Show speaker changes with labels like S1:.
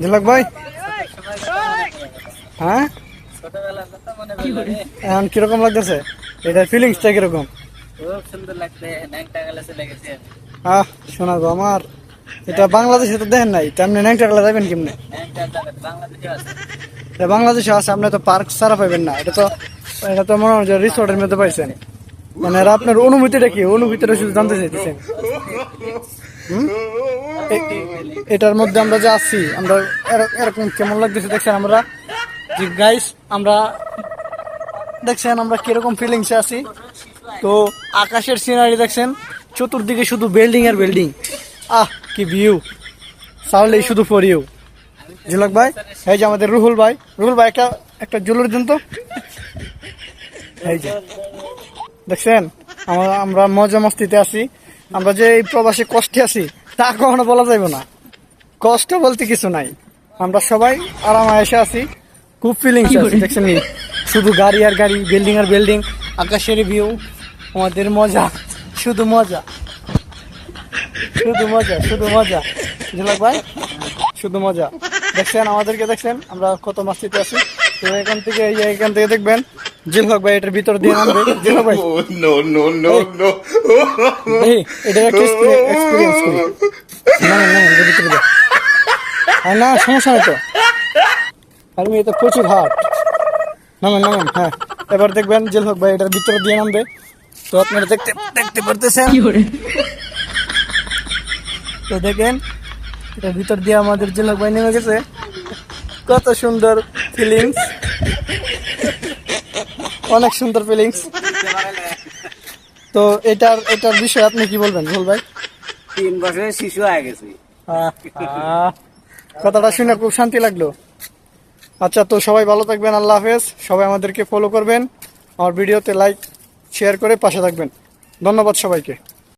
S1: ঝিলক ভাই, হ্যাঁ
S2: ছোটবেলার কথা মনে পড়লো রে।
S1: এখন কিরকম লাগতেছে? এটার ফিলিংসটা কিরকম?
S2: খুব সুন্দর লাগছে, ন্যাংটা গেলে চলে গেছে।
S1: শোনা গো আমার, এটা বাংলাদেশে তো দেখেন নাই, তেমনি ন্যাংটা গেলা যাবেন কেমনে?
S2: ন্যাংটা জায়গা বাংলাদেশে আছে।
S1: এটা বাংলাদেশে আছে, আপনি তো পার্ক ছাড়া পাইবেন না। এটা তো মনে হয় যে রিসোর্টের মধ্যে পাইছেন। মানে আর আপনার অনুভূতিটা কি? অনুভূতিটা শুধু জানতে চাইতেছেন। এটার মধ্যে আমরা যে আছি, আমরা এরকম কেমন লাগতেছে দেখছেন আমরা যে গাইস, আমরা দেখছেন আমরা কিরকম ফিলিংসে আছি। তো আকাশের সিনারি দেখছেন, চতুর্দিকে শুধু বিল্ডিং আর বিল্ডিং। কি ভিউ! সাউন্ড এই শুধু ফর ইউ। ঝিলক ভাই, এই যে আমাদের রুহুল ভাই, একটা জুলুর দিন তো। এই যে দেখছেন আমরা মজা মস্তিতে আছি। আমরা যে এই প্রবাসে কষ্টে আছি তা কখনো বলা যাবে না। কষ্ট বলতে কিছু নাই, আমরা সবাই আরামে এসে আছি। খুব ফিলিংস আছে দেখছেন, শুধু গাড়ি আর গাড়ি, বিল্ডিং আর বিল্ডিং, আকাশের ভিউ, আমাদের মজা, শুধু মজা, শুধু মজা, শুধু মজা। ঝিলক ভাই, শুধু মজা। দেখছেন আমাদেরকে, দেখছেন আমরা কত মাস্তিতে আছি। তো এখান থেকে দেখবেন ঝিলক ভাই এটার ভিতর দিয়ে নামবে। ঝিলক ভাই, এটা একটা এক্সপিরিয়েন্স করি। ভিতরে দে। না সমস্যা নেই তো, আর এটা প্রচুর হাট। নামেন। হ্যাঁ, এবার দেখবেন ঝিলক ভাই এটার ভিতরে দিয়ে নামবে। তো আপনারা দেখতে পারতেছেন। তো দেখেন এটার ভিতর দিয়ে আমাদের ঝিলক ভাই নেমে গেছে। কত সুন্দর ফিলিংস, অনেক সুন্দর ফিলিংস। তো এটার বিষয়ে আপনি কি বলবেন ভুল ভাই?
S2: 3 বছরের শিশু হয়ে গেছে।
S1: কথাটা শুনে খুব শান্তি লাগলো। আচ্ছা, তো সবাই ভালো থাকবেন, আল্লাহ হাফেজ। সবাই আমাদেরকে ফলো করবেন, আমার ভিডিওতে লাইক শেয়ার করে পাশে থাকবেন। ধন্যবাদ সবাইকে।